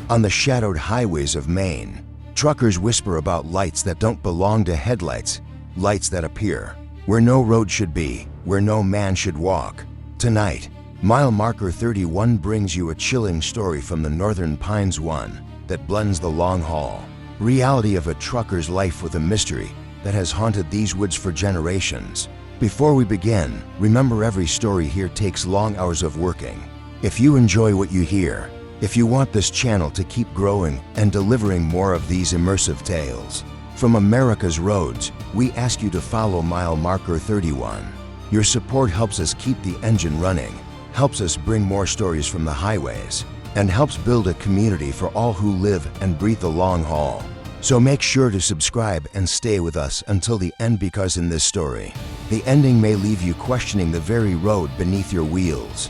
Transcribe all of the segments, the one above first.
On the shadowed highways of Maine, truckers whisper about lights that don't belong to headlights, lights that appear where no road should be, where no man should walk. Tonight, Mile Marker 31 brings you a chilling story from the Northern Pines, one that blends the long haul reality of a trucker's life with a mystery that has haunted these woods for generations. Before we begin, remember every story here takes long hours of working. If you enjoy what you hear, if you want this channel to keep growing and delivering more of these immersive tales from America's roads, we ask you to follow Mile Marker 31. Your support helps us keep the engine running, helps us bring more stories from the highways, and helps build a community for all who live and breathe the long haul. So make sure to subscribe and stay with us until the end, because in this story, the ending may leave you questioning the very road beneath your wheels.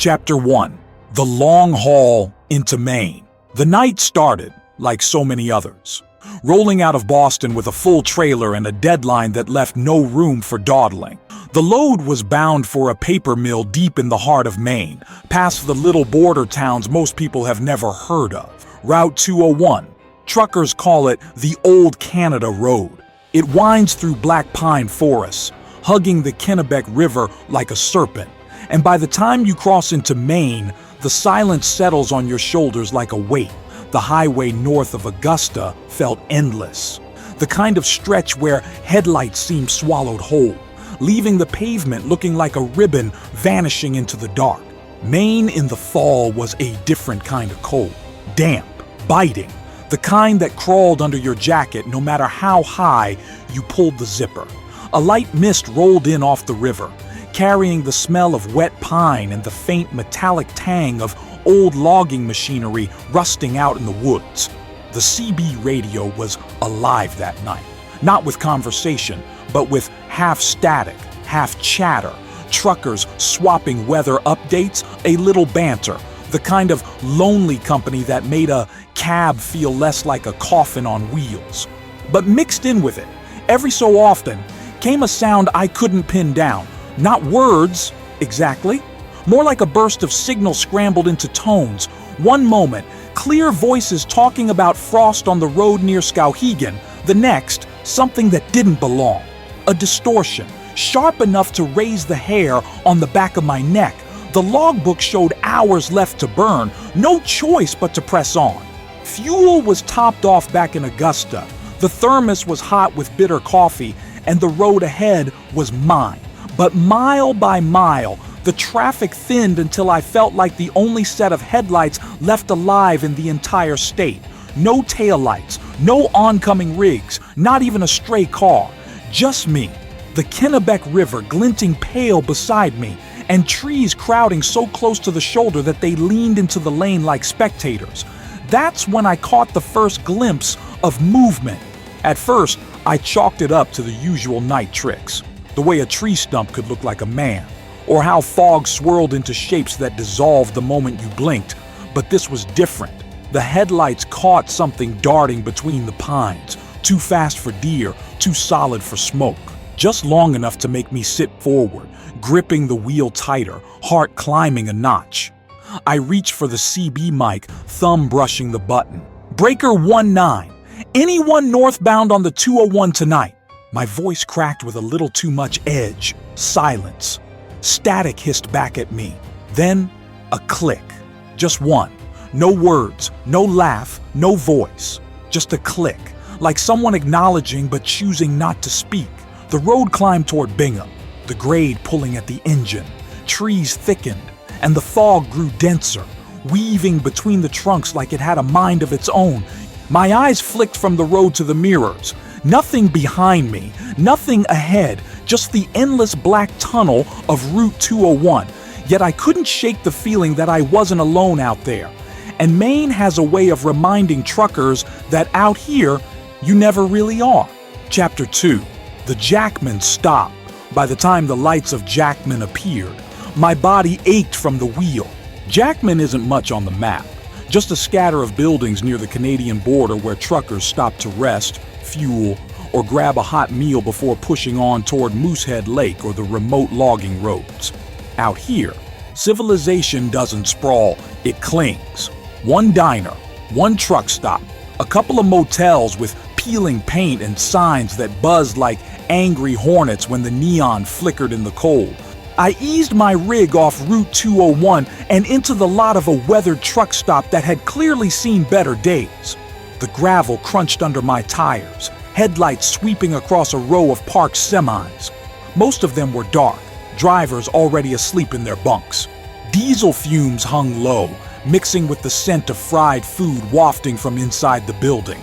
Chapter 1. The Long Haul into Maine. The night started like so many others, rolling out of Boston with a full trailer and a deadline that left no room for dawdling. The load was bound for a paper mill deep in the heart of Maine, past the little border towns most people have never heard of. Route 201. Truckers call it the Old Canada Road. It winds through black pine forests, hugging the Kennebec River like a serpent. And by the time you cross into Maine, the silence settles on your shoulders like a weight. The highway north of Augusta felt endless, the kind of stretch where headlights seemed swallowed whole, leaving the pavement looking like a ribbon vanishing into the dark. Maine in the fall was a different kind of cold, damp, biting, the kind that crawled under your jacket no matter how high you pulled the zipper. A light mist rolled in off the river, carrying the smell of wet pine and the faint metallic tang of old logging machinery rusting out in the woods. The CB radio was alive that night, not with conversation, but with half static, half chatter, truckers swapping weather updates, a little banter, the kind of lonely company that made a cab feel less like a coffin on wheels. But mixed in with it, every so often, came a sound I couldn't pin down. Not words, exactly. More like a burst of signal scrambled into tones. One moment, clear voices talking about frost on the road near Skowhegan. The next, something that didn't belong. A distortion, sharp enough to raise the hair on the back of my neck. The logbook showed hours left to burn, no choice but to press on. Fuel was topped off back in Augusta. The thermos was hot with bitter coffee, and the road ahead was mine. But mile by mile, the traffic thinned until I felt like the only set of headlights left alive in the entire state. No taillights, no oncoming rigs, not even a stray car. Just me, the Kennebec River glinting pale beside me, and trees crowding so close to the shoulder that they leaned into the lane like spectators. That's when I caught the first glimpse of movement. At first, I chalked it up to the usual night tricks. The way a tree stump could look like a man, or how fog swirled into shapes that dissolved the moment you blinked. But this was different. The headlights caught something darting between the pines, too fast for deer, too solid for smoke. Just long enough to make me sit forward, gripping the wheel tighter, heart climbing a notch. I reached for the CB mic, thumb brushing the button. Breaker 19. Anyone northbound on the 201 tonight? My voice cracked with a little too much edge. Silence. Static hissed back at me. Then, a click. Just one. No words, no laugh, no voice. Just a click, like someone acknowledging but choosing not to speak. The road climbed toward Bingham, the grade pulling at the engine. Trees thickened, and the fog grew denser, weaving between the trunks like it had a mind of its own. My eyes flicked from the road to the mirrors. Nothing behind me, nothing ahead, just the endless black tunnel of Route 201. Yet I couldn't shake the feeling that I wasn't alone out there. And Maine has a way of reminding truckers that out here, you never really are. Chapter 2. The Jackman stopped. By the time the lights of Jackman appeared, my body ached from the wheel. Jackman isn't much on the map. Just a scatter of buildings near the Canadian border where truckers stop to rest, fuel, or grab a hot meal before pushing on toward Moosehead Lake or the remote logging roads. Out here, civilization doesn't sprawl, it clings. One diner, one truck stop, a couple of motels with peeling paint and signs that buzzed like angry hornets when the neon flickered in the cold. I eased my rig off Route 201 and into the lot of a weathered truck stop that had clearly seen better days. The gravel crunched under my tires, headlights sweeping across a row of parked semis. Most of them were dark, drivers already asleep in their bunks. Diesel fumes hung low, mixing with the scent of fried food wafting from inside the building.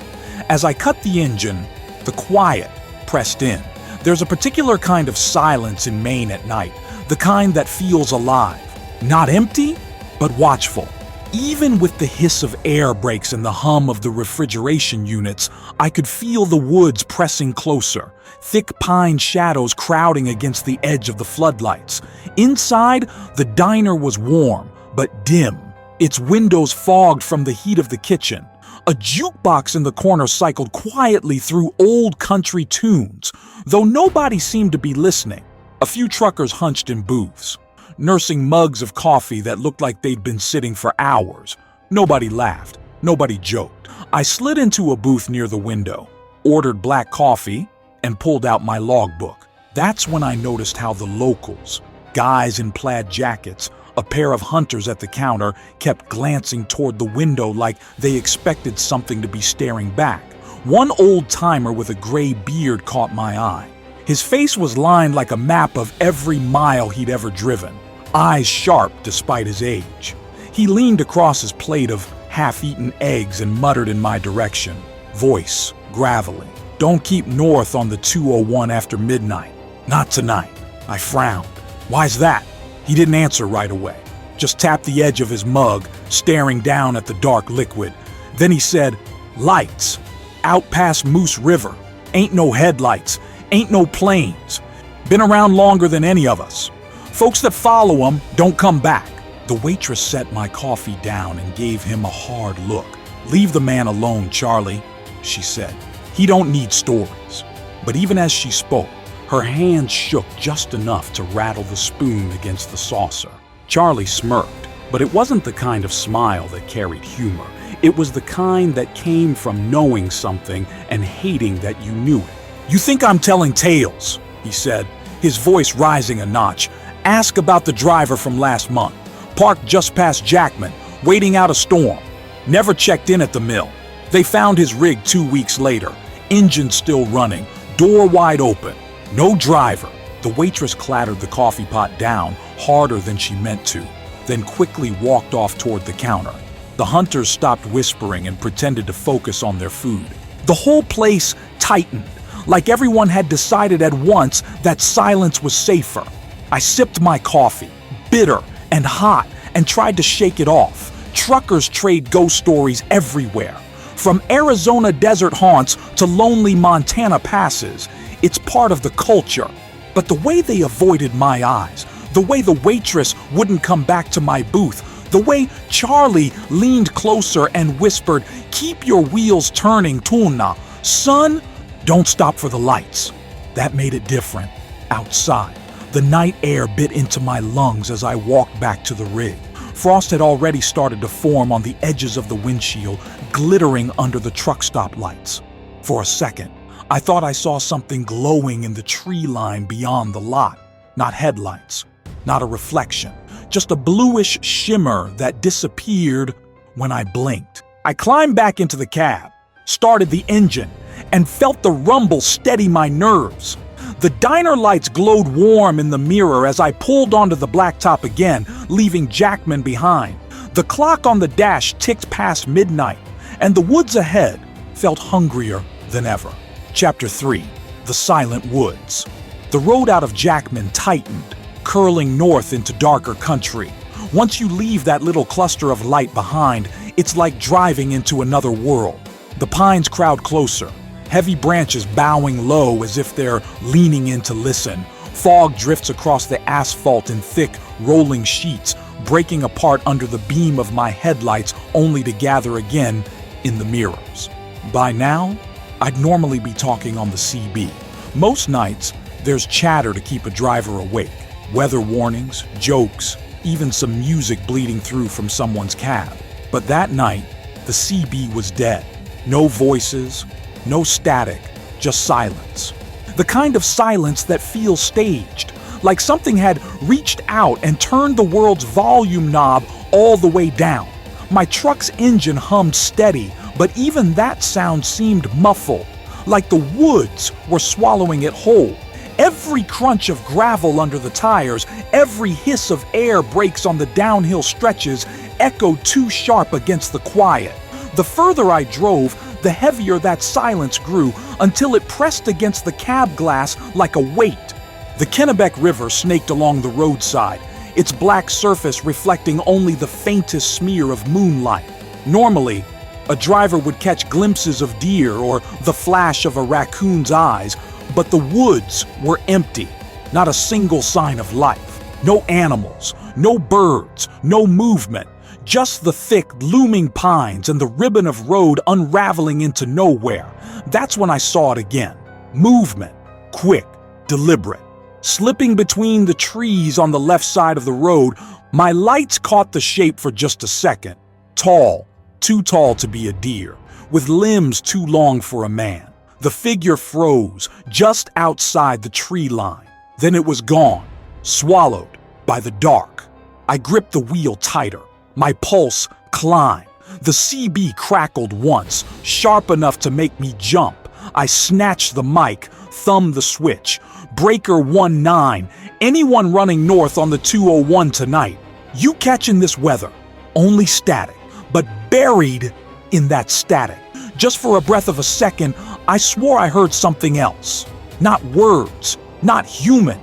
As I cut the engine, the quiet pressed in. There's a particular kind of silence in Maine at night, the kind that feels alive. Not empty, but watchful. Even with the hiss of air brakes and the hum of the refrigeration units, I could feel the woods pressing closer, thick pine shadows crowding against the edge of the floodlights. Inside, the diner was warm, but dim, its windows fogged from the heat of the kitchen. A jukebox in the corner cycled quietly through old country tunes, though nobody seemed to be listening. A few truckers hunched in booths, nursing mugs of coffee that looked like they'd been sitting for hours. Nobody laughed, nobody joked. I slid into a booth near the window, ordered black coffee, and pulled out my logbook. That's when I noticed how the locals, guys in plaid jackets, a pair of hunters at the counter, kept glancing toward the window like they expected something to be staring back. One old-timer with a gray beard caught my eye. His face was lined like a map of every mile he'd ever driven, eyes sharp despite his age. He leaned across his plate of half-eaten eggs and muttered in my direction, voice gravelly. "Don't keep north on the 201 after midnight. Not tonight." I frowned. "Why's that?" He didn't answer right away, just tapped the edge of his mug, staring down at the dark liquid. Then he said, "Lights. Out past Moose River. Ain't no headlights. Ain't no planes. Been around longer than any of us. Folks that follow them don't come back." The waitress set my coffee down and gave him a hard look. "Leave the man alone, Charlie," she said. "He don't need stories." But even as she spoke, her hand shook just enough to rattle the spoon against the saucer. Charlie smirked, but it wasn't the kind of smile that carried humor. It was the kind that came from knowing something and hating that you knew it. "You think I'm telling tales," he said, his voice rising a notch. "Ask about the driver from last month. Parked just past Jackman, waiting out a storm. Never checked in at the mill. They found his rig 2 weeks later. Engine still running, door wide open. No driver." The waitress clattered the coffee pot down harder than she meant to, then quickly walked off toward the counter. The hunters stopped whispering and pretended to focus on their food. The whole place tightened, like everyone had decided at once that silence was safer. I sipped my coffee, bitter and hot, and tried to shake it off. Truckers trade ghost stories everywhere. From Arizona desert haunts to lonely Montana passes, it's part of the culture. But the way they avoided my eyes, the way the waitress wouldn't come back to my booth, the way Charlie leaned closer and whispered, "Keep your wheels turning, Tuna. Son, don't stop for the lights." That made it different. Outside, the night air bit into my lungs as I walked back to the rig. Frost had already started to form on the edges of the windshield, glittering under the truck stop lights. For a second, I thought I saw something glowing in the tree line beyond the lot. Not headlights, not a reflection, just a bluish shimmer that disappeared when I blinked. I climbed back into the cab, started the engine, and felt the rumble steady my nerves. The diner lights glowed warm in the mirror as I pulled onto the blacktop again, leaving Jackman behind. The clock on the dash ticked past midnight, and the woods ahead felt hungrier than ever. Chapter 3. The Silent Woods. The road out of Jackman tightened, curling north into darker country. Once you leave that little cluster of light behind, it's like driving into another world. The pines crowd closer, heavy branches bowing low as if they're leaning in to listen. Fog drifts across the asphalt in thick, rolling sheets, breaking apart under the beam of my headlights only to gather again in the mirrors. By now, I'd normally be talking on the CB. Most nights, there's chatter to keep a driver awake. Weather warnings, jokes, even some music bleeding through from someone's cab. But that night, the CB was dead. No voices, no static, just silence. The kind of silence that feels staged, like something had reached out and turned the world's volume knob all the way down. My truck's engine hummed steady, but even that sound seemed muffled, like the woods were swallowing it whole. Every crunch of gravel under the tires, every hiss of air brakes on the downhill stretches echoed too sharp against the quiet. The further I drove, the heavier that silence grew until it pressed against the cab glass like a weight. The Kennebec River snaked along the roadside, its black surface reflecting only the faintest smear of moonlight. Normally, a driver would catch glimpses of deer or the flash of a raccoon's eyes, but the woods were empty, not a single sign of life. No animals, no birds, no movement, just the thick, looming pines and the ribbon of road unraveling into nowhere. That's when I saw it again. Movement, quick, deliberate. Slipping between the trees on the left side of the road, my lights caught the shape for just a second. Tall, too tall to be a deer, with limbs too long for a man. The figure froze just outside the tree line. Then it was gone, swallowed by the dark. I gripped the wheel tighter. My pulse climbed. The CB crackled once, sharp enough to make me jump. I snatched the mic, thumbed the switch. Breaker 19, anyone running north on the 201 tonight. You catching this weather? Only static, but buried in that static. Just for a breath of a second, I swore I heard something else. Not words, not human.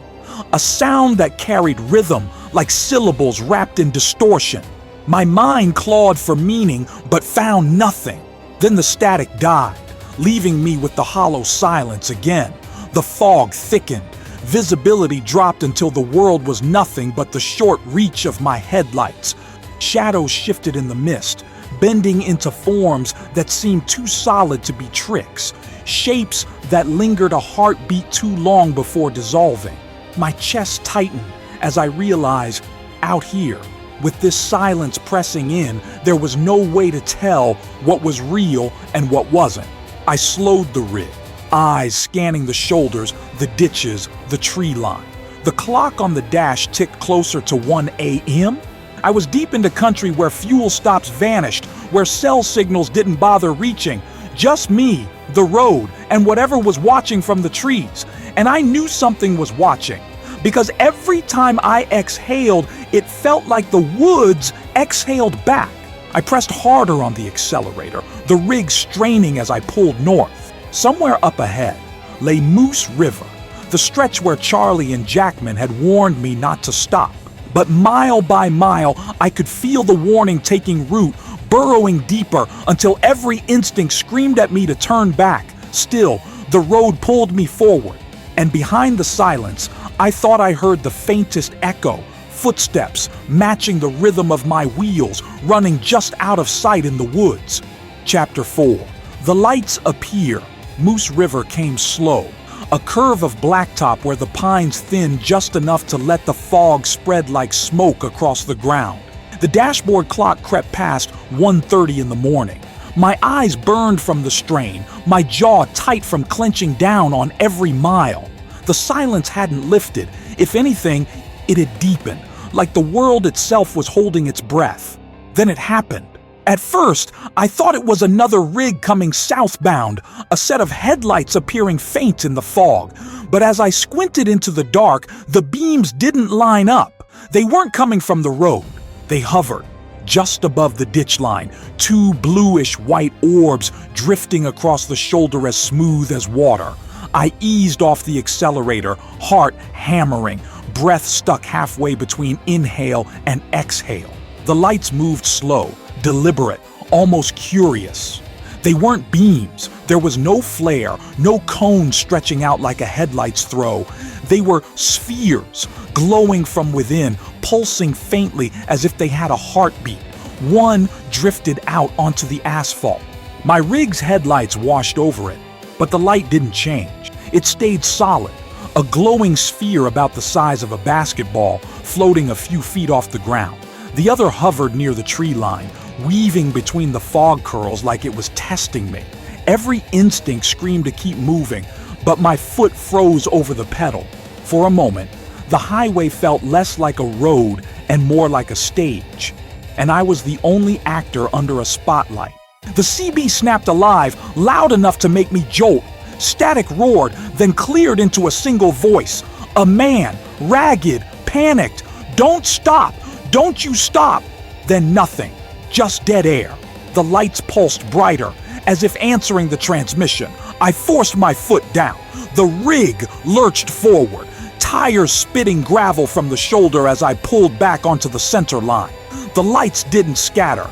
A sound that carried rhythm, like syllables wrapped in distortion. My mind clawed for meaning, but found nothing. Then the static died, leaving me with the hollow silence again. The fog thickened. Visibility dropped until the world was nothing but the short reach of my headlights. Shadows shifted in the mist, bending into forms that seemed too solid to be tricks, shapes that lingered a heartbeat too long before dissolving. My chest tightened as I realized, out here, with this silence pressing in, there was no way to tell what was real and what wasn't. I slowed the rig, eyes scanning the shoulders, the ditches, the tree line. The clock on the dash ticked closer to 1 a.m. I was deep into country where fuel stops vanished, where cell signals didn't bother reaching. Just me, the road, and whatever was watching from the trees. And I knew something was watching, because every time I exhaled, it felt like the woods exhaled back. I pressed harder on the accelerator, the rig straining as I pulled north. Somewhere up ahead lay Moose River, the stretch where Charlie and Jackman had warned me not to stop. But mile by mile, I could feel the warning taking root, burrowing deeper until every instinct screamed at me to turn back. Still, the road pulled me forward, and behind the silence, I thought I heard the faintest echo, footsteps matching the rhythm of my wheels running just out of sight in the woods. Chapter 4. The lights appear. Moose River came slow, a curve of blacktop where the pines thinned just enough to let the fog spread like smoke across the ground. The dashboard clock crept past 1:30 in the morning. My eyes burned from the strain, my jaw tight from clenching down on every mile. The silence hadn't lifted. If anything, it had deepened, like the world itself was holding its breath. Then it happened. At first, I thought it was another rig coming southbound, a set of headlights appearing faint in the fog. But as I squinted into the dark, the beams didn't line up. They weren't coming from the road. They hovered just above the ditch line, two bluish-white orbs drifting across the shoulder as smooth as water. I eased off the accelerator, heart hammering, breath stuck halfway between inhale and exhale. The lights moved slow, deliberate, almost curious. They weren't beams. There was no flare, no cone stretching out like a headlight's throw. They were spheres, glowing from within, pulsing faintly as if they had a heartbeat. One drifted out onto the asphalt. My rig's headlights washed over it, but the light didn't change. It stayed solid, a glowing sphere about the size of a basketball, floating a few feet off the ground. The other hovered near the tree line, weaving between the fog curls like it was testing me. Every instinct screamed to keep moving, but my foot froze over the pedal. For a moment, the highway felt less like a road and more like a stage, and I was the only actor under a spotlight. The CB snapped alive, loud enough to make me jolt. Static roared, then cleared into a single voice. A man, ragged, panicked. "Don't stop! Don't you stop!" Then nothing, just dead air. The lights pulsed brighter, as if answering the transmission. I forced my foot down. The rig lurched forward, tires spitting gravel from the shoulder as I pulled back onto the center line. The lights didn't scatter.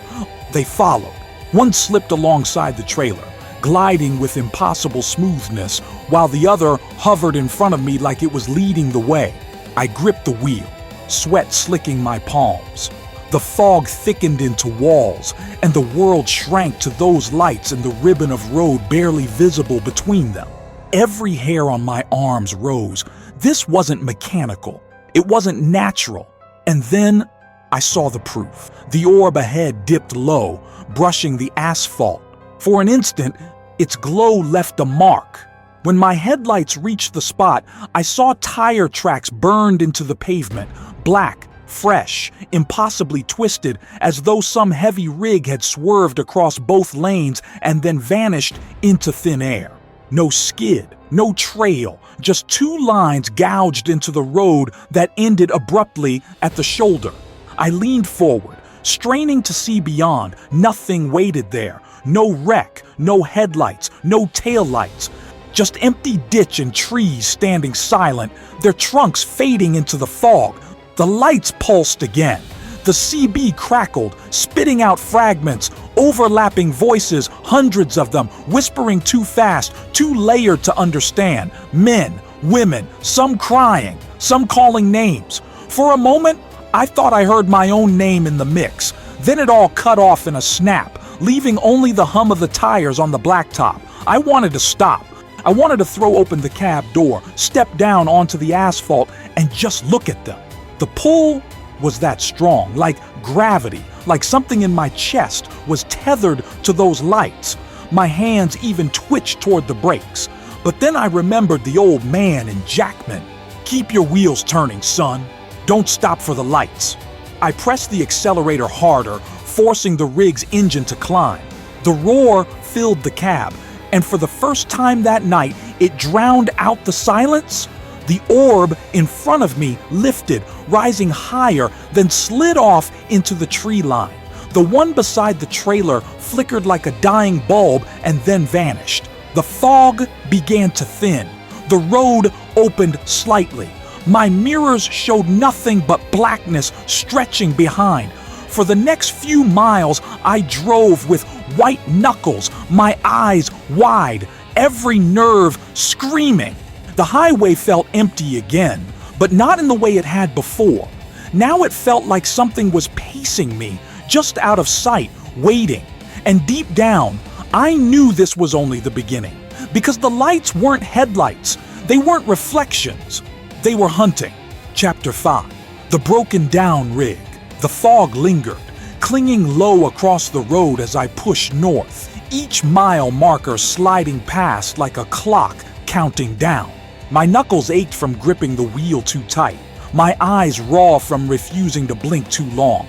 They followed. One slipped alongside the trailer, gliding with impossible smoothness, while the other hovered in front of me like it was leading the way. I gripped the wheel, sweat slicking my palms. The fog thickened into walls, and the world shrank to those lights and the ribbon of road barely visible between them. Every hair on my arms rose. This wasn't mechanical. It wasn't natural. And then I saw the proof. The orb ahead dipped low, brushing the asphalt. For an instant, its glow left a mark. When my headlights reached the spot, I saw tire tracks burned into the pavement, black, fresh, impossibly twisted, as though some heavy rig had swerved across both lanes and then vanished into thin air. No skid, no trail, just two lines gouged into the road that ended abruptly at the shoulder. I leaned forward, straining to see beyond. Nothing waited there. No wreck, no headlights, no taillights. Just empty ditch and trees standing silent, their trunks fading into the fog. The lights pulsed again. The CB crackled, spitting out fragments, overlapping voices, hundreds of them, whispering too fast, too layered to understand. Men, women, some crying, some calling names. For a moment, I thought I heard my own name in the mix. Then it all cut off in a snap, leaving only the hum of the tires on the blacktop. I wanted to stop. I wanted to throw open the cab door, step down onto the asphalt, and just look at them. The pull was that strong, like gravity, like something in my chest was tethered to those lights. My hands even twitched toward the brakes. But then I remembered the old man in Jackman. "Keep your wheels turning, son. Don't stop for the lights." I pressed the accelerator harder, forcing the rig's engine to climb. The roar filled the cab, and for the first time that night, it drowned out the silence. The orb in front of me lifted, rising higher, then slid off into the tree line. The one beside the trailer flickered like a dying bulb and then vanished. The fog began to thin. The road opened slightly. My mirrors showed nothing but blackness stretching behind. For the next few miles, I drove with white knuckles, my eyes wide, every nerve screaming. The highway felt empty again, but not in the way it had before. Now it felt like something was pacing me, just out of sight, waiting. And deep down, I knew this was only the beginning, because the lights weren't headlights, they weren't reflections, they were hunting. Chapter 5. The broken down rig. The fog lingered, clinging low across the road as I pushed north, each mile marker sliding past like a clock counting down. My knuckles ached from gripping the wheel too tight, my eyes raw from refusing to blink too long.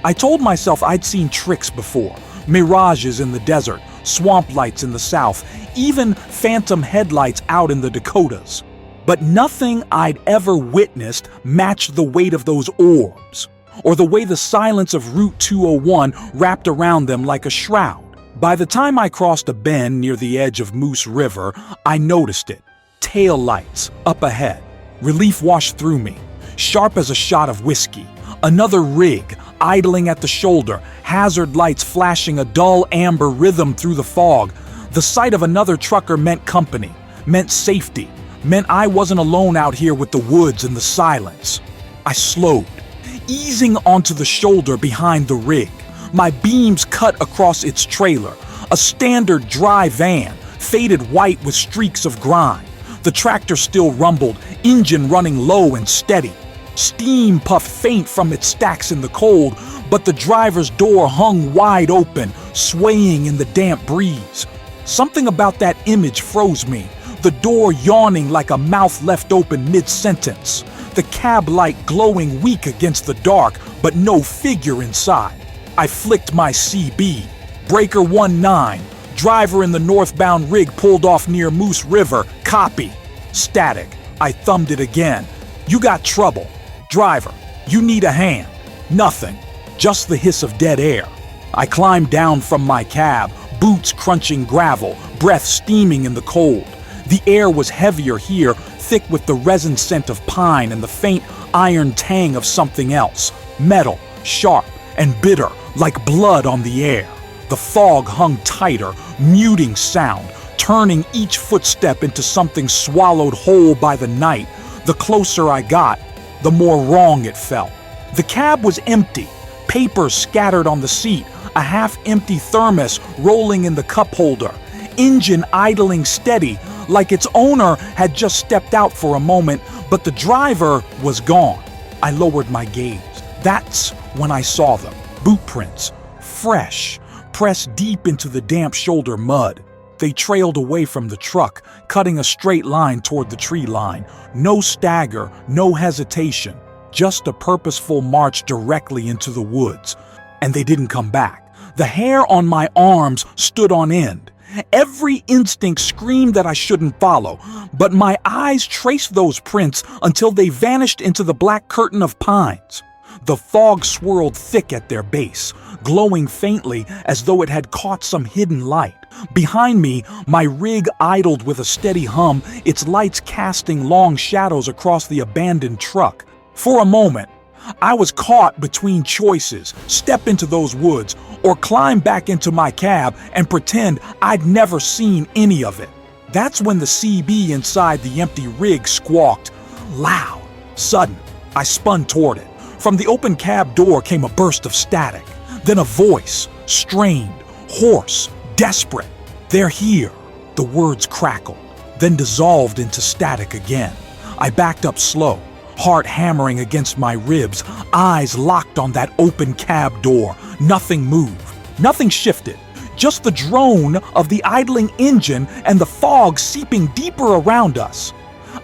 I told myself I'd seen tricks before, mirages in the desert, swamp lights in the south, even phantom headlights out in the Dakotas. But nothing I'd ever witnessed matched the weight of those orbs, or the way the silence of Route 201 wrapped around them like a shroud. By the time I crossed a bend near the edge of Moose River, I noticed it. Tail lights up ahead. Relief washed through me, sharp as a shot of whiskey. Another rig, idling at the shoulder, hazard lights flashing a dull amber rhythm through the fog. The sight of another trucker meant company, meant safety, meant I wasn't alone out here with the woods and the silence. I slowed, easing onto the shoulder behind the rig. My beams cut across its trailer, a standard dry van, faded white with streaks of grime. The tractor still rumbled, engine running low and steady. Steam puffed faint from its stacks in the cold, but the driver's door hung wide open, swaying in the damp breeze. Something about that image froze me, the door yawning like a mouth left open mid-sentence. The cab light glowing weak against the dark, but no figure inside. I flicked my CB. Breaker 19. Driver in the northbound rig pulled off near Moose River. Copy. Static. I thumbed it again. You got trouble. Driver, you need a hand. Nothing. Just the hiss of dead air. I climbed down from my cab, boots crunching gravel, breath steaming in the cold. The air was heavier here, thick with the resin scent of pine and the faint iron tang of something else. Metal, sharp, and bitter, like blood on the air. The fog hung tighter, muting sound, turning each footstep into something swallowed whole by the night. The closer I got, the more wrong it felt. The cab was empty, papers scattered on the seat, a half-empty thermos rolling in the cup holder, engine idling steady, like its owner had just stepped out for a moment, but the driver was gone. I lowered my gaze. That's when I saw them. Boot prints, fresh, pressed deep into the damp shoulder mud. They trailed away from the truck, cutting a straight line toward the tree line. No stagger, no hesitation, just a purposeful march directly into the woods. And they didn't come back. The hair on my arms stood on end. Every instinct screamed that I shouldn't follow, but my eyes traced those prints until they vanished into the black curtain of pines. The fog swirled thick at their base, glowing faintly as though it had caught some hidden light. Behind me, my rig idled with a steady hum, its lights casting long shadows across the abandoned truck. For a moment, I was caught between choices: step into those woods or climb back into my cab and pretend I'd never seen any of it. That's when the CB inside the empty rig squawked, loud, sudden. I spun toward it. From the open cab door came a burst of static, then a voice, strained, hoarse, desperate. They're here. The words crackled, then dissolved into static again. I backed up slow, heart hammering against my ribs, eyes locked on that open cab door. Nothing moved, nothing shifted, just the drone of the idling engine and the fog seeping deeper around us.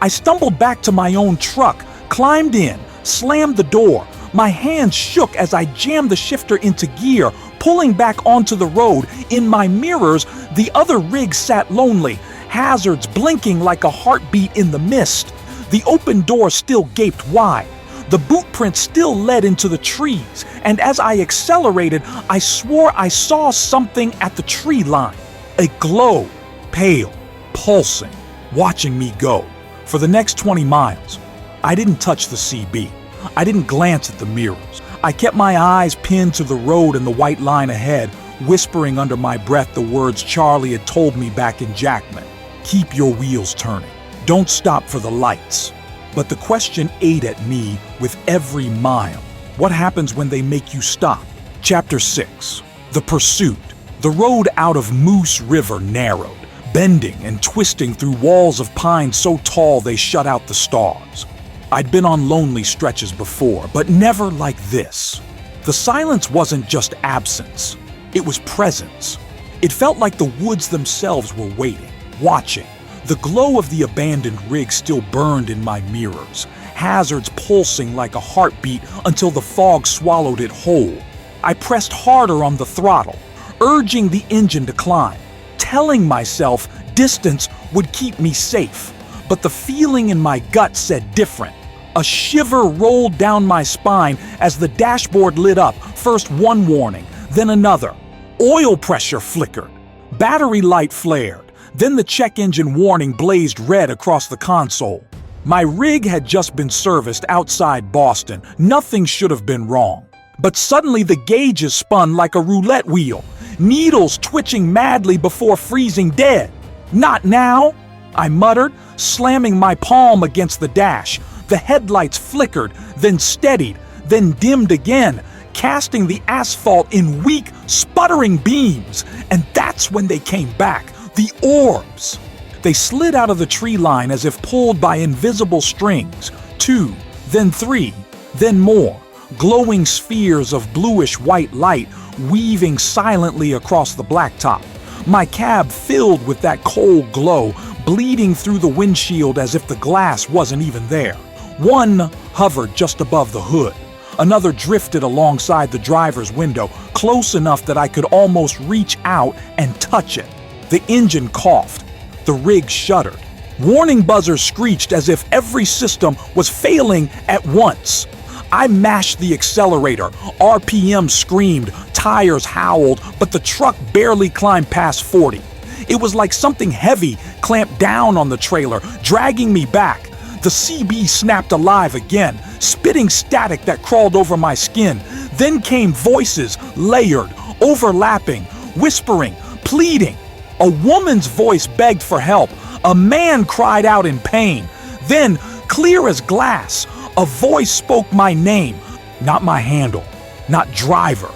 I stumbled back to my own truck, climbed in, slammed the door. My hands shook as I jammed the shifter into gear, pulling back onto the road. In my mirrors, the other rig sat lonely, hazards blinking like a heartbeat in the mist. The open door still gaped wide. The boot print still led into the trees, and as I accelerated, I swore I saw something at the tree line. A glow, pale, pulsing, watching me go. For the next 20 miles, I didn't touch the CB. I didn't glance at the mirrors. I kept my eyes pinned to the road and the white line ahead, whispering under my breath the words Charlie had told me back in Jackman. Keep your wheels turning. Don't stop for the lights. But the question ate at me with every mile. What happens when they make you stop? Chapter 6. The Pursuit. The road out of Moose River narrowed, bending and twisting through walls of pine so tall they shut out the stars. I'd been on lonely stretches before, but never like this. The silence wasn't just absence. It was presence. It felt like the woods themselves were waiting, watching. The glow of the abandoned rig still burned in my mirrors, hazards pulsing like a heartbeat until the fog swallowed it whole. I pressed harder on the throttle, urging the engine to climb, telling myself distance would keep me safe. But the feeling in my gut said different. A shiver rolled down my spine as the dashboard lit up, first one warning, then another. Oil pressure flickered. Battery light flared. Then the check engine warning blazed red across the console. My rig had just been serviced outside Boston. Nothing should have been wrong. But suddenly the gauges spun like a roulette wheel, needles twitching madly before freezing dead. "Not now," I muttered, slamming my palm against the dash. The headlights flickered, then steadied, then dimmed again, casting the asphalt in weak, sputtering beams. And that's when they came back, the orbs. They slid out of the tree line as if pulled by invisible strings. 2, then 3, then more. Glowing spheres of bluish-white light weaving silently across the blacktop. My cab filled with that cold glow, bleeding through the windshield as if the glass wasn't even there. One hovered just above the hood. Another drifted alongside the driver's window, close enough that I could almost reach out and touch it. The engine coughed. The rig shuddered. Warning buzzers screeched as if every system was failing at once. I mashed the accelerator. RPM screamed, tires howled, but the truck barely climbed past 40. It was like something heavy clamped down on the trailer, dragging me back. The CB snapped alive again, spitting static that crawled over my skin. Then came voices, layered, overlapping, whispering, pleading. A woman's voice begged for help. A man cried out in pain. Then, clear as glass, a voice spoke my name. Not my handle, not driver,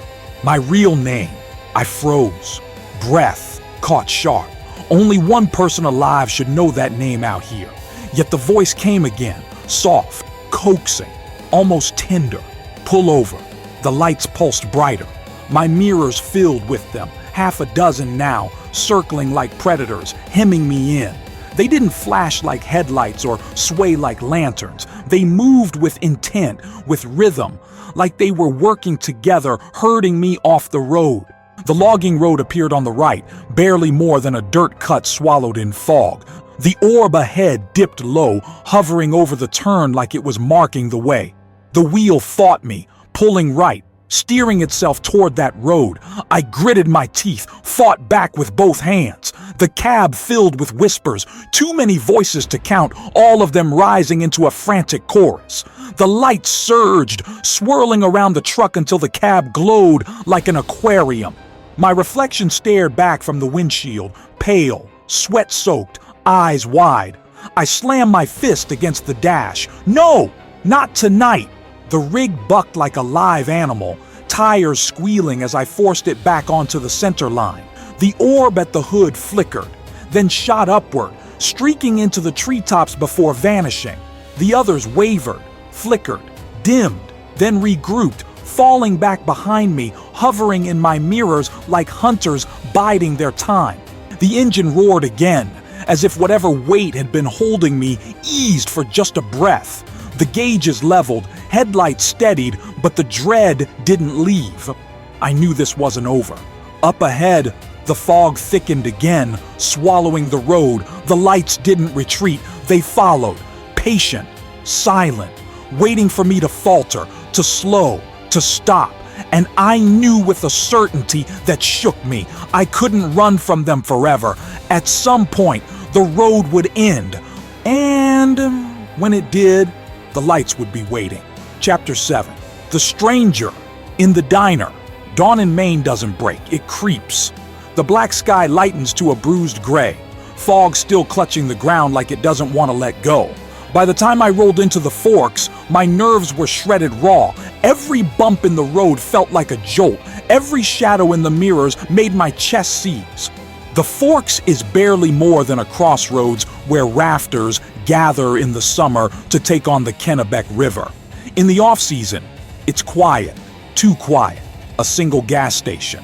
my real name. I froze. Breath caught sharp. Only one person alive should know that name out here. Yet the voice came again, soft, coaxing, almost tender. Pull over. The lights pulsed brighter. My mirrors filled with them, half a dozen now, circling like predators, hemming me in. They didn't flash like headlights or sway like lanterns. They moved with intent, with rhythm, like they were working together, herding me off the road. The logging road appeared on the right, barely more than a dirt cut swallowed in fog. The orb ahead dipped low, hovering over the turn like it was marking the way. The wheel fought me, pulling right, steering itself toward that road. I gritted my teeth, fought back with both hands. The cab filled with whispers, too many voices to count, all of them rising into a frantic chorus. The lights surged, swirling around the truck until the cab glowed like an aquarium. My reflection stared back from the windshield, pale, sweat-soaked, eyes wide. I slammed my fist against the dash. No, not tonight. The rig bucked like a live animal, tires squealing as I forced it back onto the center line. The orb at the hood flickered, then shot upward, streaking into the treetops before vanishing. The others wavered, flickered, dimmed, then regrouped, falling back behind me, hovering in my mirrors like hunters biding their time. The engine roared again, as if whatever weight had been holding me eased for just a breath. The gauges leveled, headlights steadied, but the dread didn't leave. I knew this wasn't over. Up ahead, the fog thickened again, swallowing the road. The lights didn't retreat. They followed, patient, silent, waiting for me to falter, to slow, to stop. And I knew with a certainty that shook me. I couldn't run from them forever. At some point, the road would end. And when it did, the lights would be waiting. Chapter 7. The Stranger. In the diner. Dawn in Maine doesn't break, it creeps. The black sky lightens to a bruised gray. Fog still clutching the ground like it doesn't want to let go. By the time I rolled into the Forks, my nerves were shredded raw. Every bump in the road felt like a jolt. Every shadow in the mirrors made my chest seize. The Forks is barely more than a crossroads where rafters gather in the summer to take on the Kennebec River. In the off-season, it's quiet, too quiet. A single gas station,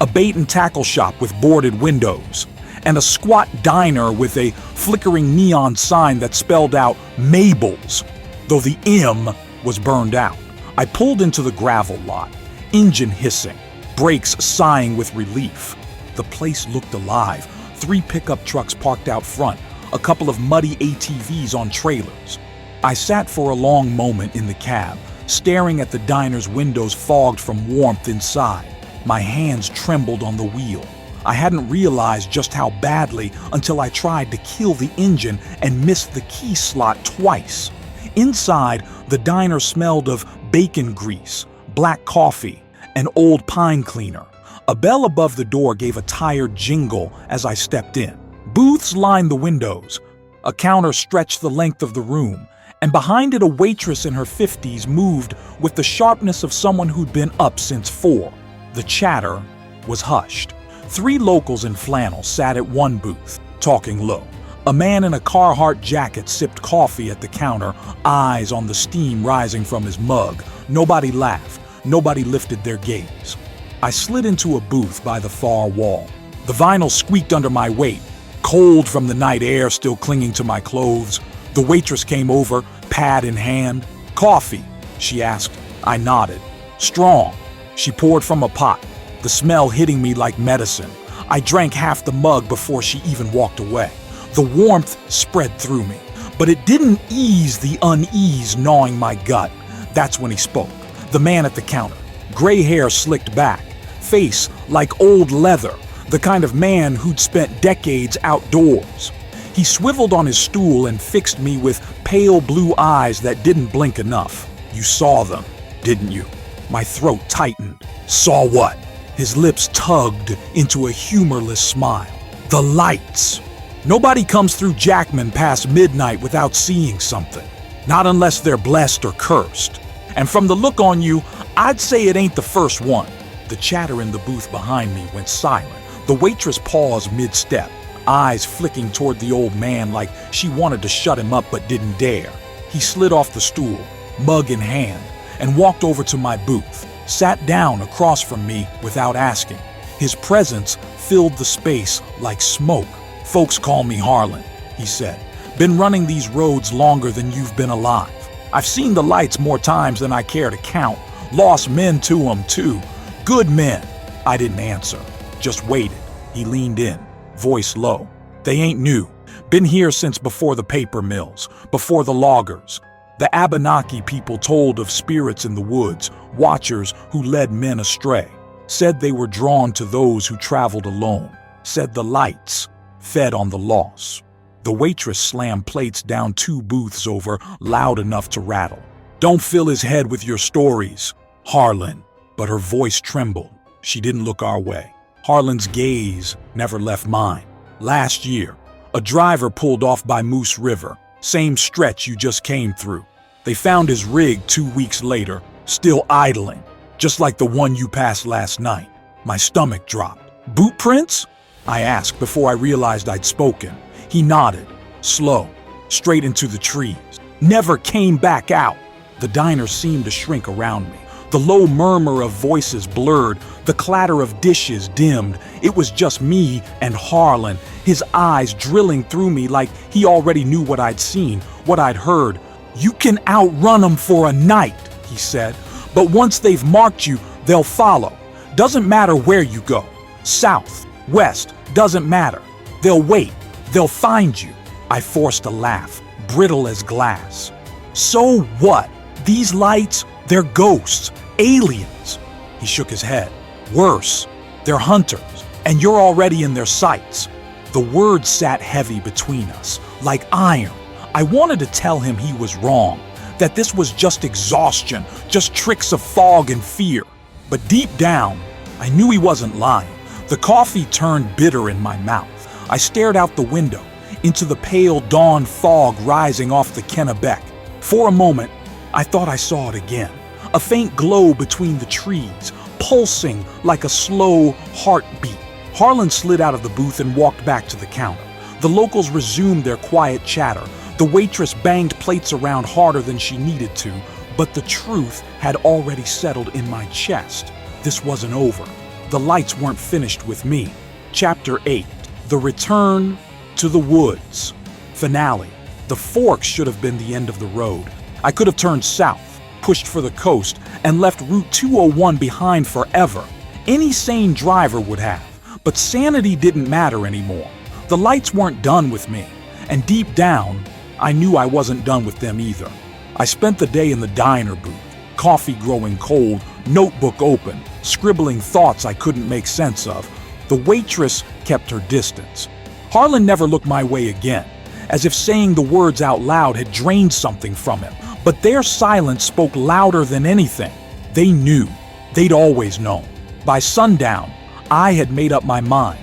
a bait and tackle shop with boarded windows, and a squat diner with a flickering neon sign that spelled out Mabel's, though the M was burned out. I pulled into the gravel lot, engine hissing, brakes sighing with relief. The place looked alive. 3 pickup trucks parked out front, a couple of muddy ATVs on trailers. I sat for a long moment in the cab, staring at the diner's windows fogged from warmth inside. My hands trembled on the wheel. I hadn't realized just how badly until I tried to kill the engine and missed the key slot twice. Inside, the diner smelled of bacon grease, black coffee, an old pine cleaner. A bell above the door gave a tired jingle as I stepped in. Booths lined the windows. A counter stretched the length of the room, and behind it a waitress in her 50s moved with the sharpness of someone who'd been up since 4. The chatter was hushed. 3 locals in flannel sat at one booth, talking low. A man in a Carhartt jacket sipped coffee at the counter, eyes on the steam rising from his mug. Nobody laughed. Nobody lifted their gaze. I slid into a booth by the far wall. The vinyl squeaked under my weight, cold from the night air still clinging to my clothes. The waitress came over, pad in hand. "Coffee?" she asked. I nodded. "Strong." She poured from a pot, the smell hitting me like medicine. I drank half the mug before she even walked away. The warmth spread through me, but it didn't ease the unease gnawing my gut. That's when he spoke. The man at the counter. Gray hair slicked back, face like old leather, the kind of man who'd spent decades outdoors. He swiveled on his stool and fixed me with pale blue eyes that didn't blink enough. "You saw them, didn't you?" My throat tightened. "Saw what?" His lips tugged into a humorless smile. "The lights. Nobody comes through Jackman past midnight without seeing something. Not unless they're blessed or cursed. And from the look on you, I'd say it ain't the first one." The chatter in the booth behind me went silent. The waitress paused mid-step, eyes flicking toward the old man like she wanted to shut him up but didn't dare. He slid off the stool, mug in hand, and walked over to my booth, sat down across from me without asking. His presence filled the space like smoke. "Folks call me Harlan," he said. "Been running these roads longer than you've been alive. I've seen the lights more times than I care to count. Lost men to them, too. Good men." I didn't answer, just waited. He leaned in, voice low. "They ain't new. Been here since before the paper mills, before the loggers. The Abenaki people told of spirits in the woods, watchers who led men astray. Said they were drawn to those who traveled alone. Said the lights fed on the loss." The waitress slammed plates down 2 booths over, loud enough to rattle. "Don't fill his head with your stories, Harlan." But her voice trembled. She didn't look our way. Harlan's gaze never left mine. "Last year, a driver pulled off by Moose River, same stretch you just came through. They found his rig 2 weeks later, still idling, just like the one you passed last night." My stomach dropped. "Boot prints?" I asked before I realized I'd spoken. He nodded, slow, straight into the trees. "Never came back out." The diner seemed to shrink around me. The low murmur of voices blurred, the clatter of dishes dimmed. It was just me and Harlan, his eyes drilling through me like he already knew what I'd seen, what I'd heard. "You can outrun them for a night," he said, "but once they've marked you, they'll follow. Doesn't matter where you go. South, west, doesn't matter. They'll wait. They'll find you." I forced a laugh, brittle as glass. "So what? These lights, they're ghosts, aliens." He shook his head. "Worse, they're hunters, and you're already in their sights." The words sat heavy between us, like iron. I wanted to tell him he was wrong, that this was just exhaustion, just tricks of fog and fear. But deep down, I knew he wasn't lying. The coffee turned bitter in my mouth. I stared out the window, into the pale dawn fog rising off the Kennebec. For a moment, I thought I saw it again. A faint glow between the trees, pulsing like a slow heartbeat. Harlan slid out of the booth and walked back to the counter. The locals resumed their quiet chatter. The waitress banged plates around harder than she needed to, but the truth had already settled in my chest. This wasn't over. The lights weren't finished with me. Chapter 8. The Return to the Woods. Finale. The fork should have been the end of the road. I could have turned south, pushed for the coast, and left Route 201 behind forever. Any sane driver would have. But sanity didn't matter anymore. The lights weren't done with me. And deep down, I knew I wasn't done with them either. I spent the day in the diner booth, coffee growing cold, notebook open, scribbling thoughts I couldn't make sense of. The waitress kept her distance. Harlan never looked my way again, as if saying the words out loud had drained something from him. But their silence spoke louder than anything. They knew. They'd always known. By sundown, I had made up my mind.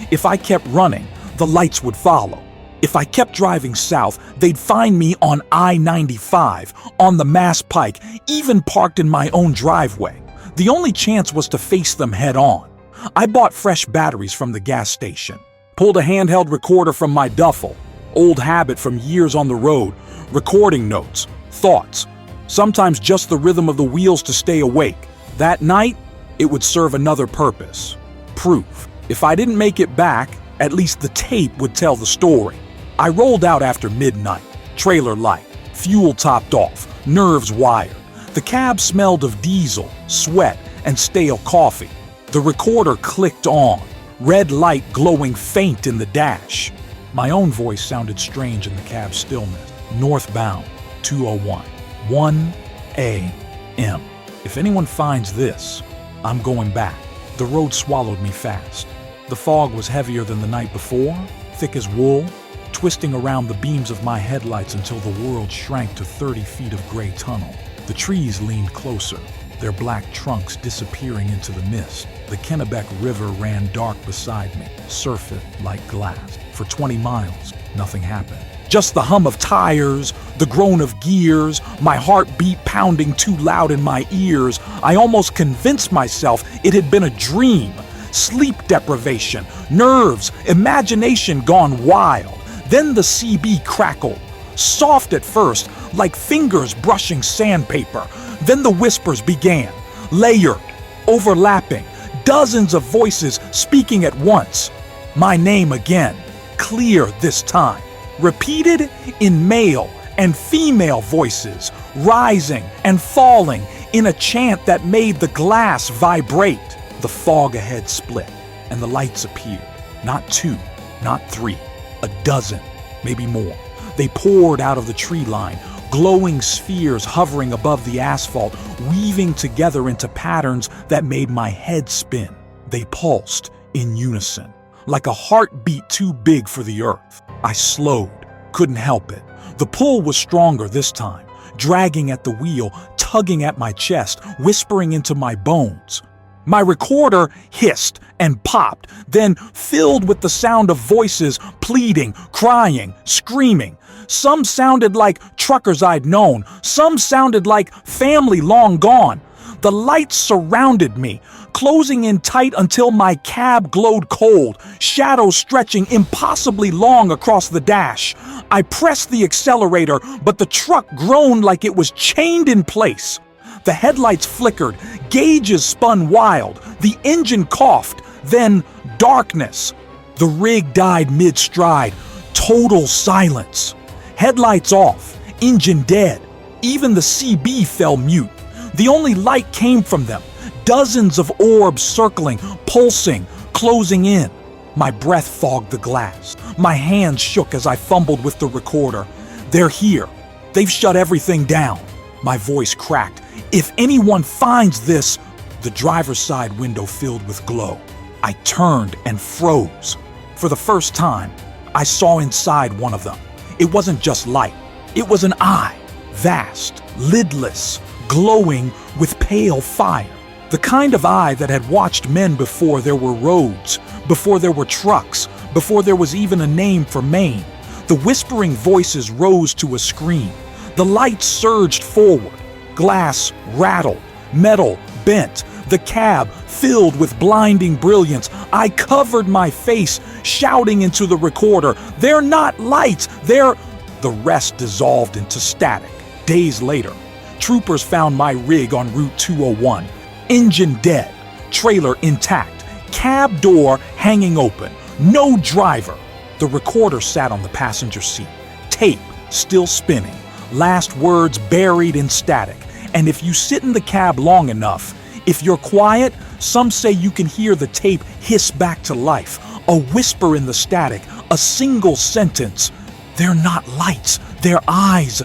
If I kept running, the lights would follow. If I kept driving south, they'd find me on I-95, on the Mass Pike, even parked in my own driveway. The only chance was to face them head on. I bought fresh batteries from the gas station, pulled a handheld recorder from my duffel, old habit from years on the road, recording notes, thoughts, sometimes just the rhythm of the wheels to stay awake. That night, it would serve another purpose. Proof. If I didn't make it back, at least the tape would tell the story. I rolled out after midnight, trailer light, fuel topped off, nerves wired. The cab smelled of diesel, sweat, and stale coffee. The recorder clicked on, red light glowing faint in the dash. My own voice sounded strange in the cab's stillness. Northbound, 201, 1 a.m. If anyone finds this, I'm going back. The road swallowed me fast. The fog was heavier than the night before, thick as wool, twisting around the beams of my headlights until the world shrank to 30 feet of gray tunnel. The trees leaned closer, their black trunks disappearing into the mist. The Kennebec River ran dark beside me, surfeit like glass. For 20 miles, nothing happened. Just the hum of tires, the groan of gears, my heartbeat pounding too loud in my ears. I almost convinced myself it had been a dream. Sleep deprivation, nerves, imagination gone wild. Then the CB crackled, soft at first, like fingers brushing sandpaper. Then the whispers began, layered, overlapping, dozens of voices speaking at once. My name again, clear this time, repeated in male and female voices, rising and falling in a chant that made the glass vibrate. The fog ahead split, and the lights appeared. Not two, not three, a dozen, maybe more. They poured out of the tree line, glowing spheres hovering above the asphalt, weaving together into patterns that made my head spin. They pulsed in unison, like a heartbeat too big for the earth. I slowed, couldn't help it. The pull was stronger this time, dragging at the wheel, tugging at my chest, whispering into my bones. My recorder hissed and popped, then filled with the sound of voices pleading, crying, screaming. Some sounded like truckers I'd known. Some sounded like family long gone. The lights surrounded me, closing in tight until my cab glowed cold, shadows stretching impossibly long across the dash. I pressed the accelerator, but the truck groaned like it was chained in place. The headlights flickered, gauges spun wild, the engine coughed, then darkness. The rig died mid-stride, total silence. Headlights off, engine dead. Even the CB fell mute. The only light came from them, dozens of orbs circling, pulsing, closing in. My breath fogged the glass. My hands shook as I fumbled with the recorder. They're here. They've shut everything down. My voice cracked. If anyone finds this, the driver's side window filled with glow. I turned and froze. For the first time, I saw inside one of them. It wasn't just light. It was an eye, vast, lidless, glowing with pale fire. The kind of eye that had watched men before there were roads, before there were trucks, before there was even a name for Maine. The whispering voices rose to a scream. The lights surged forward. Glass rattled, metal bent, the cab filled with blinding brilliance. I covered my face, shouting into the recorder, "They're not lights, they're—" The rest dissolved into static. Days later, troopers found my rig on Route 201. Engine dead, trailer intact, cab door hanging open, no driver. The recorder sat on the passenger seat, tape still spinning, last words buried in static. And if you sit in the cab long enough, if you're quiet, some say you can hear the tape hiss back to life, a whisper in the static, a single sentence. They're not lights, they're eyes.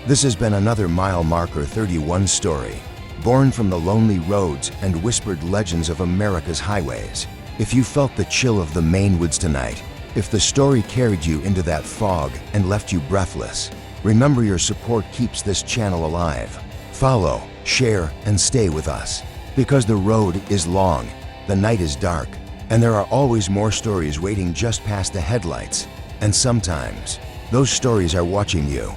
This has been another Mile Marker 31 story, born from the lonely roads and whispered legends of America's highways. If you felt the chill of the Maine woods tonight, If the story carried you into that fog and left you breathless, remember your support keeps this channel alive. Follow, share, and stay with us. Because the road is long, the night is dark, and there are always more stories waiting just past the headlights. And sometimes, those stories are watching you.